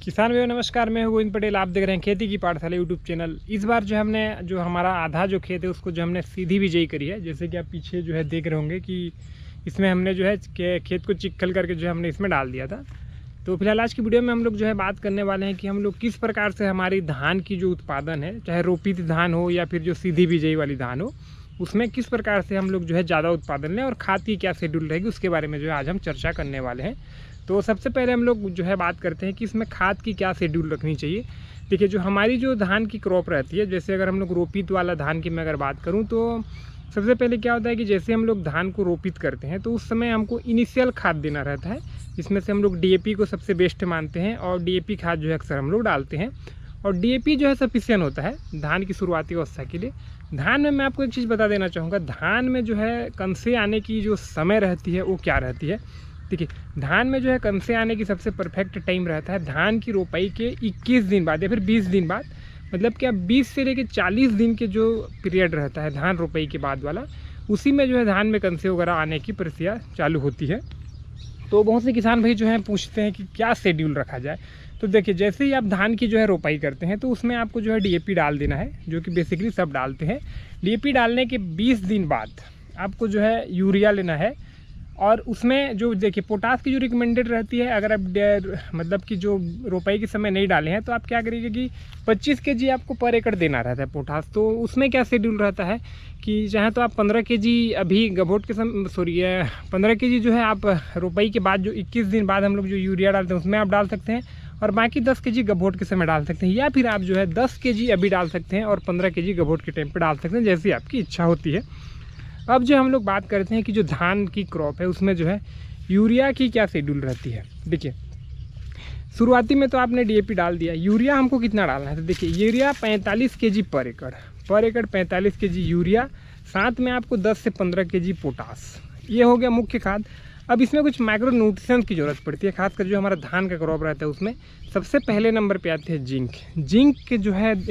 किसान भाइयों नमस्कार, मैं हूं गोविंद पटेल। आप देख रहे हैं खेती की पाठशाला यूट्यूब चैनल। इस बार जो हमने हमारा आधा जो खेत है उसको हमने सीधी बिजाई करी है। जैसे कि आप पीछे देख रहे होंगे कि इसमें हमने खेत को चिक्कल करके हमने इसमें डाल दिया था। तो फिलहाल आज की वीडियो में हम लोग बात करने वाले हैं कि हम लोग किस प्रकार से हमारी धान की जो उत्पादन है, चाहे रोपित धान हो या फिर जो सीधी बिजाई वाली धान हो, उसमें किस प्रकार से हम लोग ज़्यादा उत्पादन लें और खाद की क्या शेड्यूल रहेगी उसके बारे में आज हम चर्चा करने वाले हैं। तो सबसे पहले हम लोग बात करते हैं कि इसमें खाद की क्या शेड्यूल रखनी चाहिए। देखिए, जो हमारी धान की क्रॉप रहती है, जैसे अगर हम लोग रोपित वाला धान की मैं अगर बात करूं तो सबसे पहले क्या होता है कि जैसे हम लोग धान को रोपित करते हैं तो उस समय हमको इनिशियल खाद देना रहता है। इसमें से हम लोग डीएपी को सबसे बेस्ट मानते हैं और डीएपी खाद अक्सर हम लोग डालते हैं। और डीएपी सफिशिएंट होता है धान की शुरुआती अवस्था के लिए। धान में मैं आपको एक चीज़ बता देना चाहूँगा, धान में कंसे आने की जो समय रहती है वो क्या रहती है। देखिए, धान में कंसे आने की सबसे परफेक्ट टाइम रहता है धान की रोपाई के 21 दिन बाद या फिर 20 दिन बाद। मतलब कि 20 से लेकर 40 दिन के जो पीरियड रहता है धान रोपाई के बाद वाला, उसी में धान में कंसे वगैरह आने की प्रक्रिया चालू होती है। तो बहुत से किसान भाई पूछते हैं कि क्या शेड्यूल रखा जाए। तो देखिए, जैसे ही आप धान की रोपाई करते हैं तो उसमें आपको डीएपी डाल देना है, जो कि बेसिकली सब डालते हैं। डीएपी डालने के 20 दिन बाद आपको यूरिया लेना है। और उसमें देखिए, पोटास की जो रिकमेंडेड रहती है, अगर आप मतलब कि जो रोपाई के समय नहीं डाले हैं तो आप क्या करिएगा कि 25 kg आपको पर एकड़ देना रहता है पोटास। तो उसमें क्या शेड्यूल रहता है कि चाहे तो आप 15 kg अभी गभोट के समय 15 kg आप रोपाई के बाद 21 दिन बाद हम लोग जो यूरिया डालते हैं उसमें आप डाल सकते हैं, और बाकी 10 kg गभोट के समय डाल सकते हैं। या फिर आप 10 kg अभी डाल सकते हैं और 15 kg गभोट के टाइम पर डाल सकते हैं, जैसी आपकी इच्छा होती है। अब हम लोग बात करते हैं कि जो धान की क्रॉप है उसमें यूरिया की क्या शेड्यूल रहती है। देखिए, शुरुआती में तो आपने डीएपी डाल दिया, यूरिया हमको कितना डालना है। तो देखिए, यूरिया 45 kg पर एकड़ 45 kg यूरिया, साथ में आपको 10 से 15 kg पोटास। ये हो गया मुख्य खाद। अब इसमें कुछ माइक्रो न्यूट्रिशन की ज़रूरत पड़ती है, खासकर हमारा धान का क्रॉप रहता है उसमें सबसे पहले नंबर पे आते हैं जिंक। जिंक के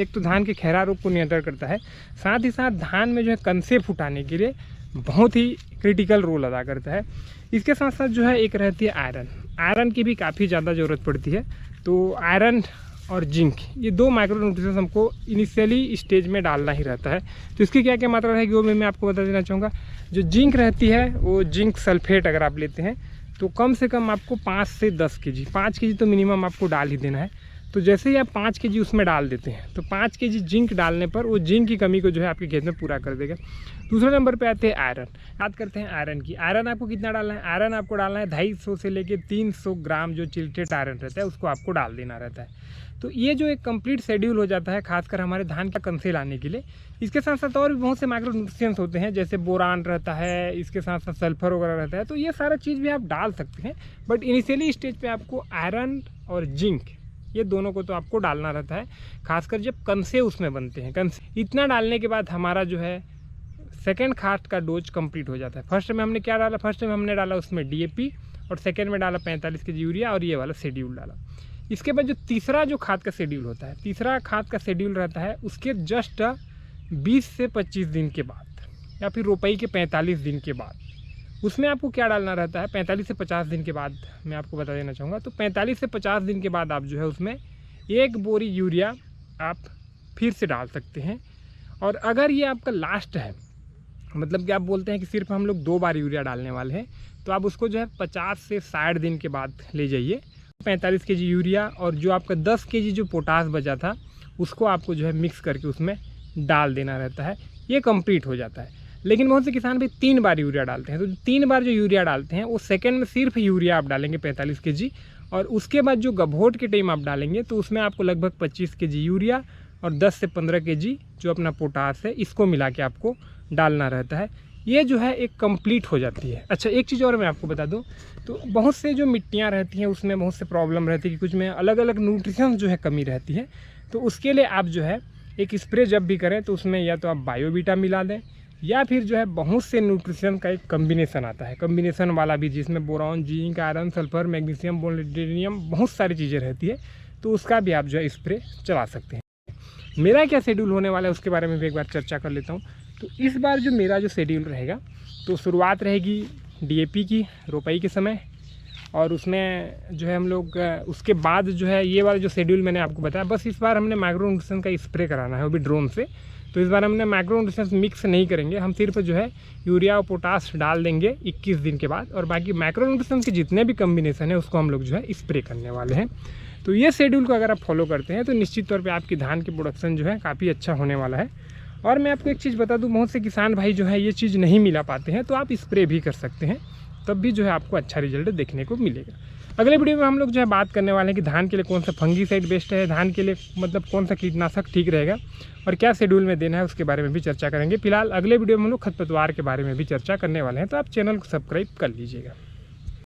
एक तो धान के खैरा रोग को नियंत्रण करता है, साथ ही साथ धान में कंसे फुटाने के लिए बहुत ही क्रिटिकल रोल अदा करता है। इसके साथ साथ एक रहती है आयरन की भी काफ़ी ज़्यादा ज़रूरत पड़ती है। तो आयरन और जिंक, ये 2 माइक्रो न्यूट्रिशन हमको इनिशियली स्टेज में डालना ही रहता है। तो इसकी क्या क्या मात्रा रहेगी वो मैं आपको बता देना चाहूँगा। जो जिंक रहती है वो जिंक सल्फेट अगर आप लेते हैं तो कम से कम आपको 5 से 10 kg, 5 kg तो मिनिमम आपको डाल ही देना है। तो जैसे ही आप 5 kg उसमें डाल देते हैं तो 5 kg जिंक डालने पर वो जिंक की कमी को आपके खेत में पूरा कर देगा। दूसरे नंबर पे आते हैं आयरन। बात करते हैं आयरन की। आयरन आपको कितना डालना है? आयरन आपको डालना है 250 से लेकर 300 ग्राम जो चिल्टेड आयरन रहता है उसको आपको डाल देना रहता है। तो ये एक कंप्लीट शेड्यूल हो जाता है, खासकर हमारे धान का कंसे लाने के लिए। इसके साथ साथ और भी बहुत से माइक्रो न्यूट्रिएंट्स होते हैं, जैसे बोरान रहता है, इसके साथ साथ सल्फर वगैरह रहता है। तो ये सारा चीज़ भी आप डाल सकते हैं, बट इनिशियली स्टेज पे आपको आयरन और जिंक ये दोनों को तो आपको डालना रहता है, खासकर जब कंसे उसमें बनते हैं। कंसे इतना डालने के बाद हमारा सेकेंड खाद का डोज कंप्लीट हो जाता है। फर्स्ट में हमने क्या डाला? फर्स्ट में हमने डाला उसमें डीएपी, और सेकेंड में डाला 45 kg यूरिया, और ये वाला शेड्यूल डाला। इसके बाद तीसरा खाद का शेड्यूल होता है, तीसरा खाद का शेड्यूल रहता है उसके जस्ट 20 से 25 दिन के बाद या फिर रोपाई के 45 दिन के बाद। उसमें आपको क्या डालना रहता है? 45 से 50 दिन के बाद मैं आपको बता देना चाहूँगा। तो 45 से 50 दिन के बाद आप उसमें 1 बोरी यूरिया आप फिर से डाल सकते हैं। और अगर ये आपका लास्ट है, मतलब कि आप बोलते हैं कि सिर्फ हम लोग 2 बार यूरिया डालने वाले हैं, तो आप उसको 50 से 60 दिन के बाद ले जाइए। 45 kg यूरिया और जो आपका 10 kg जो पोटास बचा था उसको आपको मिक्स करके उसमें डाल देना रहता है। ये कंप्लीट हो जाता है। लेकिन बहुत से किसान भी 3 बार यूरिया डालते हैं। तो 3 बार जो यूरिया डालते हैं वो सेकंड में सिर्फ यूरिया आप डालेंगे 45 kg, और उसके बाद जो गभोट के टाइम आप डालेंगे तो उसमें आपको लगभग 25 kg यूरिया और 10 से 15 kg जो अपना पोटास है इसको मिला के आपको डालना रहता है। ये एक कंप्लीट हो जाती है। अच्छा, एक चीज़ और मैं आपको बता दूं, तो बहुत से जो मिट्टियाँ रहती हैं उसमें बहुत से प्रॉब्लम रहती है कि कुछ में अलग अलग न्यूट्रिशन कमी रहती है। तो उसके लिए आप एक स्प्रे जब भी करें तो उसमें या तो आप बायोवीटा मिला दें, या फिर बहुत से न्यूट्रिशन का एक कम्बिनेशन आता है, कम्बिनेशन वाला भी, जिसमें boron, zinc, iron, sulphur, magnesium, molybdenum, बहुत सारी चीज़ें रहती है। तो उसका भी आप स्प्रे चला सकते हैं। मेरा क्या शेड्यूल होने वाला है उसके बारे में भी एक बार चर्चा कर लेता हूँ। तो इस बार मेरा शेड्यूल रहेगा, तो शुरुआत रहेगी डीएपी की रोपाई के समय, और उसमें जो है हम लोग उसके बाद जो है ये वाला जो शेड्यूल मैंने आपको बताया, बस इस बार हमने माइक्रो न्यूट्रिशन का स्प्रे कराना है, वो भी ड्रोन से। तो इस बार हमने माइक्रो न्यूट्रिशन मिक्स नहीं करेंगे, हम सिर्फ जो है यूरिया और पोटाश डाल देंगे 21 दिन के बाद, और बाकी माइक्रो न्यूट्रिशन के जितने भी कम्बिनेशन है उसको हम लोग जो है स्प्रे करने वाले हैं। तो ये शेड्यूल को अगर आप फॉलो करते हैं तो निश्चित तौर पे आपकी धान की प्रोडक्शन जो है काफ़ी अच्छा होने वाला है। और मैं आपको एक चीज़ बता दूं, बहुत से किसान भाई जो है ये चीज़ नहीं मिला पाते हैं, तो आप स्प्रे भी कर सकते हैं, तब भी जो है आपको अच्छा रिजल्ट देखने को मिलेगा। अगले वीडियो में हम लोग जो है बात करने वाले हैं कि धान के लिए कौन सा फंगीसाइड बेस्ट है, धान के लिए मतलब कौन सा कीटनाशक ठीक रहेगा और क्या शेड्यूल में देना है, उसके बारे में भी चर्चा करेंगे। फिलहाल अगले वीडियो में हम लोग खरपतवार के बारे में भी चर्चा करने वाले हैं, तो आप चैनल को सब्सक्राइब कर लीजिएगा।